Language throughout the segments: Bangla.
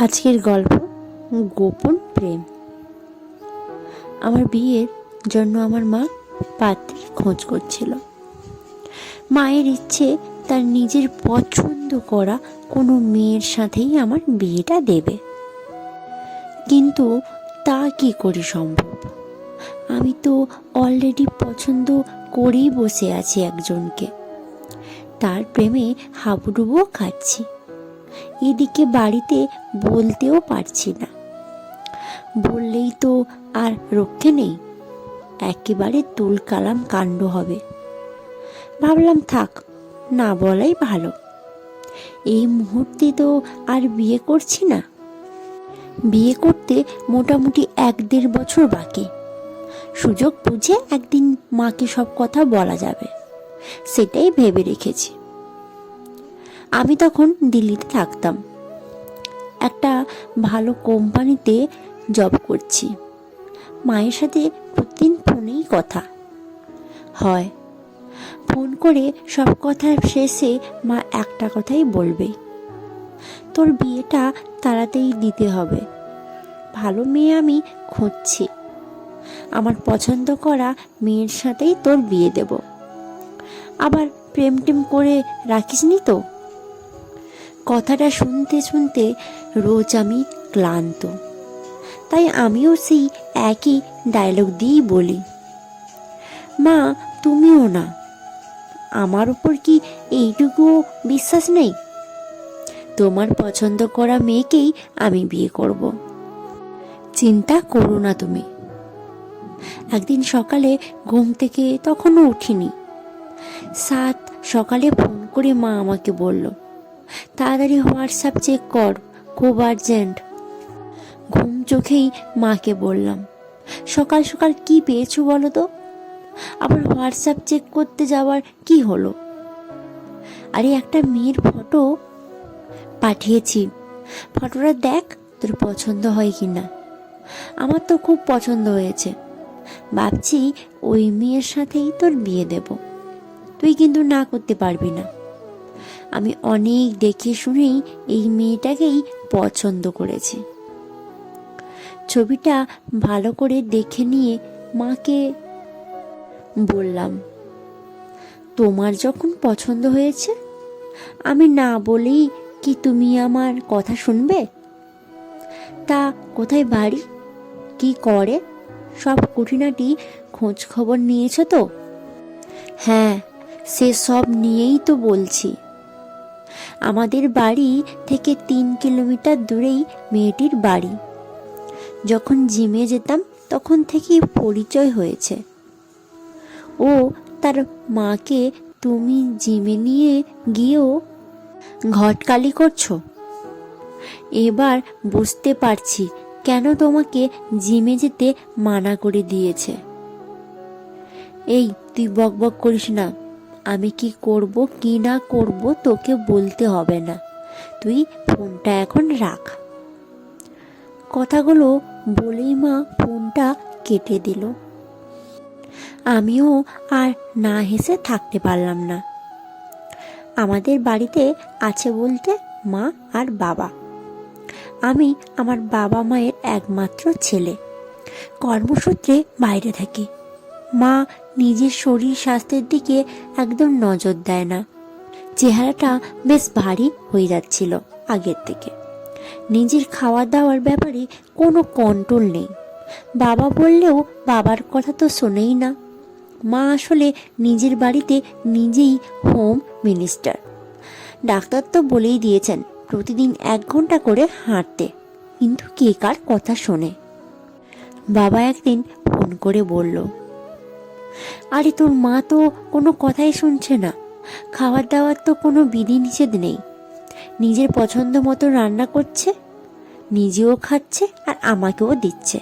আজকের গল্প গোপন প্রেম। আমার বিয়ের জন্য আমার মা পাত্রীর খোঁজ করছিল। মায়ের ইচ্ছে তার নিজের পছন্দ করা কোনো মেয়ের সাথেই আমার বিয়েটা দেবে, কিন্তু তা কি করে সম্ভব? আমি তো অলরেডি পছন্দ করেই বসে আছি একজনকে, তার প্রেমে হাবুডুবুও খাচ্ছি। এদিকে বাড়িতে বলতেও পারছি না, বললেই তো আর রক্ষে নেই, একেবারে তুলকালাম কাণ্ড হবে। ভাবলাম থাক, না বলাই ভালো। এই মুহূর্তে তো আর বিয়ে করছি না, বিয়ে করতে মোটামুটি 1-1.5 বছর বাকি। সুযোগ বুঝে একদিন মাকে সব কথা বলা যাবে, সেটাই ভেবে রেখেছি। আমি তখন দিল্লিতে থাকতাম, একটা ভালো কোম্পানিতে জব করছি। মায়ের সাথে প্রতিদিন ফোনেই কথা হয়। ফোন করে সব কথার শেষে মা একটা কথাই বলবে, তোর বিয়েটা তাড়াতাড়ি দিতে হবে, ভালো মেয়ে আমি খুঁজছি, আমার পছন্দ করা মেয়ের সাথেই তোর বিয়ে দেব, আবার প্রেম টেম করে রাখিসনি তো। কথাটা শুনতে শুনতে রোজ আমি ক্লান্ত, তাই আমিও সেই একই ডায়লগ দিয়েই বলি, মা তুমিও না, আমার উপর কি এইটুকুও বিশ্বাস নেই? তোমার পছন্দ করা মেয়েকেই আমি বিয়ে করব, চিন্তা করো না তুমি। একদিন সকালে ঘুম থেকে তখনও উঠিনি, 7 সকালে ফোন করে মা আমাকে বলল, তাড়াতাড়ি হোয়াটসঅ্যাপ চেক কর, খুব আর্জেন্ট। ঘুম চোখেই মাকে বললাম, সকাল সকাল কি পেয়েছো বলো তো? আবার হোয়াটসঅ্যাপ চেক করতে যাওয়ার কি হলো? আরে একটা মেয়ের ফটো পাঠিয়েছি, ফটোটা দেখ তোর পছন্দ হয় কি না। আমার তো খুব পছন্দ হয়েছে, ভাবছি ওই মেয়ের সাথেই তোর বিয়ে দেব, তুই কিন্তু না করতে পারবি না। আমি অনেক দেখে শুনেই এই মেয়েটাকেই পছন্দ করেছি। ছবিটা ভালো করে দেখে নিয়ে মাকে বললাম, তোমার যখন পছন্দ হয়েছে, আমি না বলেই কি তুমি আমার কথা শুনবে? তা কোথায় বাড়ি, কি করে, সব খুঁটিনাটি খোঁজ খবর নিয়েছো তো? হ্যাঁ, সে সব নিয়েই তো বলছি। আমাদের বাড়ি থেকে 3 কিলোমিটার দূরেই মেয়েটির বাড়ি। যখন জিমে যেতাম তখন থেকেই পরিচয় হয়েছে। ও তার মাকে তুমি জিমে নিয়ে গিয়েও ঘটকালি করছো। এবার বুঝতে পারছি কেন তোমাকে জিমে যেতে মানা করে দিয়েছে। এই তুই বকবক করিস না, আমি কি করব কি না করব তোকে বলতে হবে না, তুই ফোনটা এখন রাখ। কথাগুলো বলেই মা ফোনটা কেটে দিল। আমিও আর না হেসে থাকতে পারলাম না। আমাদের বাড়িতে আছে বলতে মা আর বাবা। আমি আমার বাবা মায়ের একমাত্র ছেলে, কর্মসূত্রে বাইরে থাকি। মা নিজের শরীর স্বাস্থ্যের দিকে একদম নজর দেয় না। চেহারাটা বেশ ভারী হয়ে যাচ্ছিল আগের থেকে। নিজের খাওয়া দাওয়ার ব্যাপারে কোনো কন্ট্রোল নেই। বাবা বললেও বাবার কথা তো শোনেই না। মা আসলে নিজের বাড়িতে নিজেই হোম মিনিস্টার। ডাক্তার তো বলেই দিয়েছেন প্রতিদিন 1 ঘন্টা করে হাঁটতে, কিন্তু কে কার কথা শোনে। বাবা একদিন ফোন করে বলল, আরে তোর মা তো কোনো কথাই শুনছে না, খাবার দাওয়ার তো কোনো বিধি নিষেধ নেই, নিজের পছন্দ মতো রান্না করছে, নিজেও খাচ্ছে আর আমাকেও দিচ্ছে।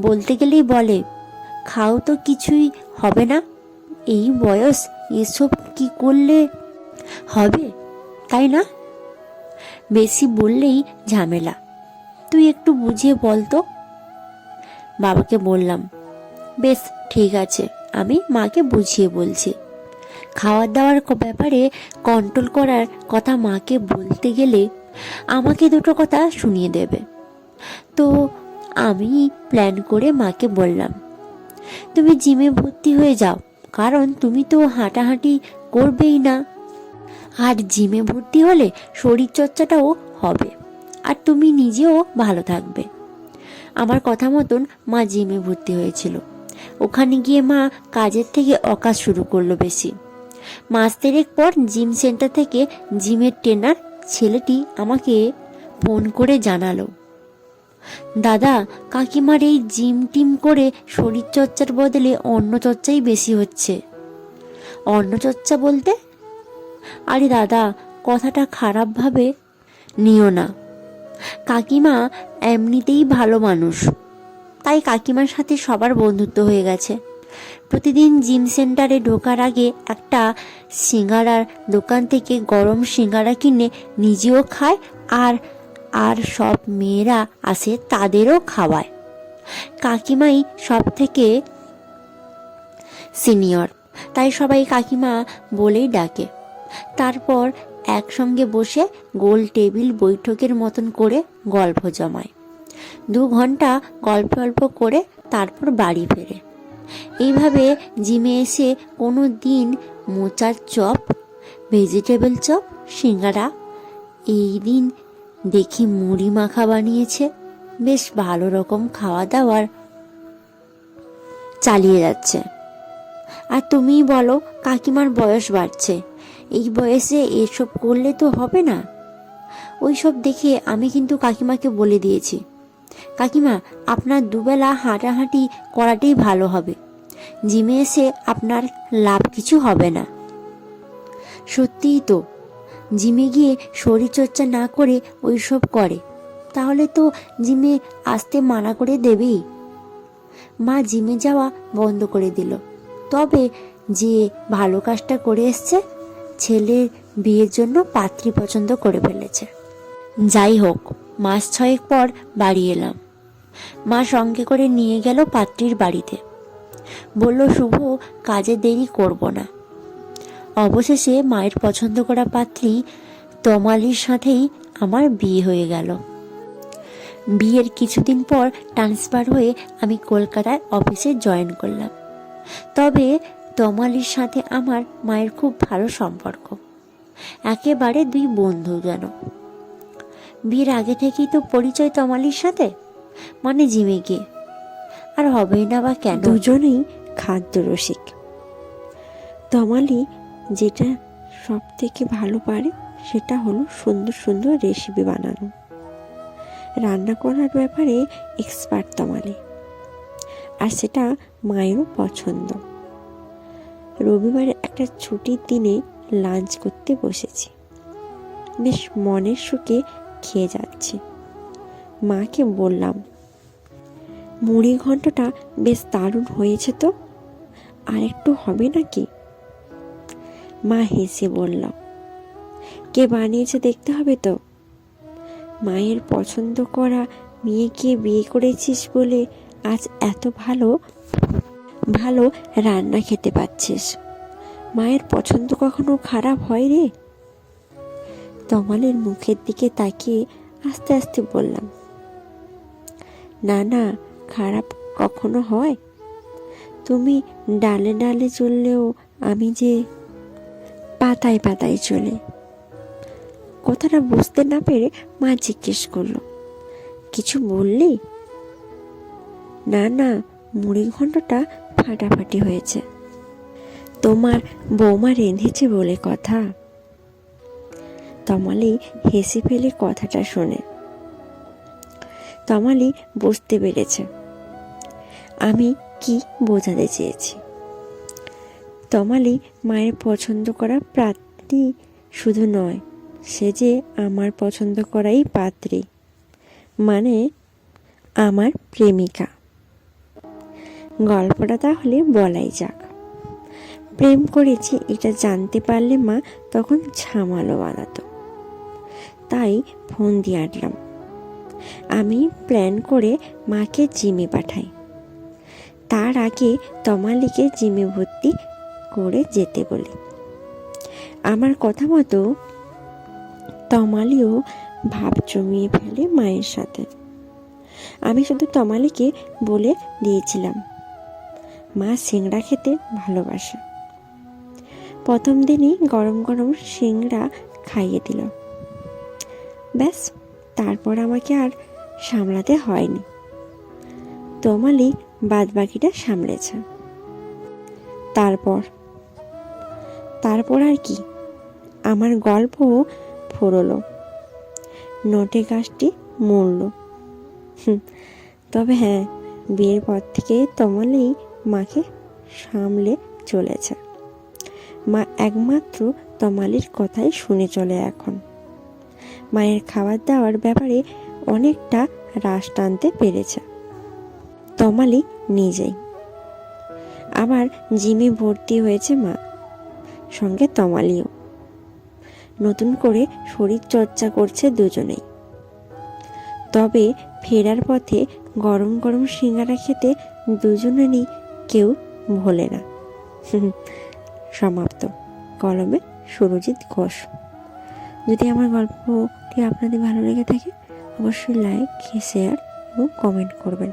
বলতে গেলেই বলে, খাও তো কিছুই হবে না, এই বয়স এসব কি করলে হবে, তাই না? বেশি বললেই ঝামেলা, তুই একটু বুঝিয়ে বল তো। বাবাকে বললাম, বেশ ঠিক আছে, আমি মাকে বুঝিয়ে বলছি। খাওয়া দাওয়ার ব্যাপারে কন্ট্রোল করার কথা মাকে বলতে গেলে আমাকে দুটো কথা শুনিয়ে দেবে। তো আমি প্ল্যান করে মাকে বললাম, তুমি জিমে ভর্তি হয়ে যাও, কারণ তুমি তো হাঁটাহাঁটি করবেই না, আর জিমে ভর্তি হলে শরীর চর্চাটাও হবে, আর তুমি নিজেও ভালো থাকবে। আমার কথা মতন মা জিমে ভর্তি হয়েছিল। ওখানে গিয়ে মা কাজের থেকে অকাজ শুরু করলো বেশি। মাস দেড়েক পর জিম সেন্টার থেকে জিমের ট্রেনার ছেলেটি আমাকে ফোন করে জানালো, দাদা, কাকিমার এই জিম টিম করে শরীর চর্চার বদলে অন্য চর্চাই বেশি হচ্ছে। অন্য চর্চা বলতে? আরে দাদা, কথাটা খারাপভাবে নিও না। কাকিমা এমনিতেই ভালো মানুষ, তাই কাকিমার সাথে সবার বন্ধুত্ব হয়ে গেছে। প্রতিদিন জিম সেন্টারে ঢোকার আগে একটা সিঙ্গারার দোকান থেকে গরম সিঙ্গারা কিনে নিজেও খায়, আর আর সব মেয়েরা আসে তাদেরও খাওয়ায়। কাকিমাই সব থেকে সিনিয়র, তাই সবাই কাকিমা বলেই ডাকে। তারপর একসঙ্গে বসে গোল টেবিল বৈঠকের মতন করে গল্প জমায়। 2 ঘন্টা গল্প করে তারপর বাড়ি ফেরে। এইভাবে জিমে এসে কোনো দিন মোচার চপ, ভেজিটেবল চপ, সিঙ্গারা, এই দিন দেখি মুড়ি মাখা বানিয়েছে। বেশ ভালো রকম খাওয়া দাওয়ার চালিয়ে যাচ্ছে। আর তুমিই বলো, কাকিমার বয়স বাড়ছে, এই বয়সে এসব করলে তো হবে না। ওইসব দেখে আমি কিন্তু কাকিমাকে বলে দিয়েছি, কাকিমা, আপনার দুবেলা হাঁটাহাঁটি করাটাই ভালো হবে, জিমে এসে আপনার লাভ কিছু হবে না। সত্যিই তো, জিমে গিয়ে শরীরচর্চা না করে ওইসব করে, তাহলে তো জিমে আসতে মানা করে দেবেই। মা জিমে যাওয়া বন্ধ করে দিল। তবে যে ভালো কাজটা করে এসছে, ছেলের বিয়ের জন্য পাত্রী পছন্দ করে ফেলেছে। যাই হোক, মাস 6 পর বাড়ি এলাম। মা সঙ্গে করে নিয়ে গেল পাত্রীর বাড়িতে। বলল, শুভ, কাজে দেরি করব না। অবশেষে মায়ের পছন্দ করা পাত্রী তমালির সাথেই আমার বিয়ে হয়ে গেল। বিয়ের কিছুদিন পর ট্রান্সফার হয়ে আমি কলকাতায় অফিসে জয়েন করলাম। তবে তমালির সাথে আমার মায়ের খুব ভালো সম্পর্ক, একেবারে 2 বন্ধু যেন। বিয়ের আগে থেকেই তো পরিচয় তমালির সাথে, মানে জিমে গিয়ে, আর হবেই না বা কেন? দুজনেই খাদ্য রসিক। তমালি যেটা সব থেকে ভালো পারে সেটা হলো সুন্দর সুন্দর রেসিপি বানানো। রান্না করার ব্যাপারে এক্সপার্ট তমালি, আর সেটা মায়েরও পছন্দ। রবিবারে একটা ছুটির দিনে লাঞ্চ করতে বসেছি, বেশ মনের সুখে খেয়ে যাচ্ছি। মাকে বললাম, মুড়ি ঘন্টটা বেশ দারুণ হয়েছে তো, আর একটু হবে নাকি? মা হেসে বলল, কে বানিয়েছে দেখতে হবে তো। মায়ের পছন্দ করা মেয়েকে বিয়ে করেছিস বলে আজ এত ভালো ভালো রান্না খেতে পাচ্ছিস। মায়ের পছন্দ কখনো খারাপ হয় রে? তমালের মুখের দিকে তাকিয়ে আস্তে আস্তে বললাম, না না, খারাপ কখনো হয়? তুমি ডালে ডালে চললেও আমি যে পাতায় পাতায় চলে। কথাটা বুঝতে না পেরে মা জিজ্ঞেস করলো, কিছু বললি? না না, মুড়ি ঘন্টটা ফাটাফাটি হয়েছে, তোমার বৌমা রেঁধেছে বলে কথা। তমালি হেসে ফেলে কথাটা শোনে। তমালি বুঝতে পেরেছে আমি কি বোঝাতে চেয়েছি। তমালি মায়ের পছন্দ করা পাত্রী শুধু নয়, সে যে আমার পছন্দ করাই পাত্রী, মানে আমার প্রেমিকা। গল্পটা তাহলে বলাই যাক। প্রেম করেছি এটা জানতে পারলে মা তখন ঝামালো বাঁধাতো, তাই ফোন দিয়ে আটলাম। আমি প্ল্যান করে মাকে জিমে পাঠাই। তার আগে তমালিকে জিমে ভর্তি করে যেতে বলি। আমার কথা মতো তমালিও ভাব জমিয়ে ফেলে মায়ের সাথে। আমি শুধু তমালিকে বলে দিয়েছিলাম মা সিংড়া খেতে ভালোবাসে। প্রথম দিনই গরম গরম সিংড়া খাইয়ে দিল। ব্যাস, তারপর আমাকে আর সামলাতে হয়নি। তমালি বাদবাকিটা সামলেছে। তারপর আর কি, আমার গল্প ফুরলো, নোটে গাছটি মরল। তবে হ্যাঁ, বিয়ের পর থেকে তমালি মাকে সামলে চলেছে। মা একমাত্র তমালির কথাই শুনে চলে এখন। মায়ের খাবার দাওয়ার ব্যাপারে অনেকটা রাশ টানতে পেরেছে তমালি নিজেই। আবার জিমে ভর্তি হয়েছে মা, সঙ্গে তমালিও। নতুন করে শরীর চর্চা করছে দুজনেই। তবে ফেরার পথে গরম গরম সিঙ্গারা খেতে দুজনেরই কেউ ভোলে না। সমাপ্ত। কলমে সুরজিৎ ঘোষ। যদি আমার গল্পটি আপনাদের ভালো লেগে থাকে অবশ্যই লাইক, শেয়ার এবং কমেন্ট করবেন।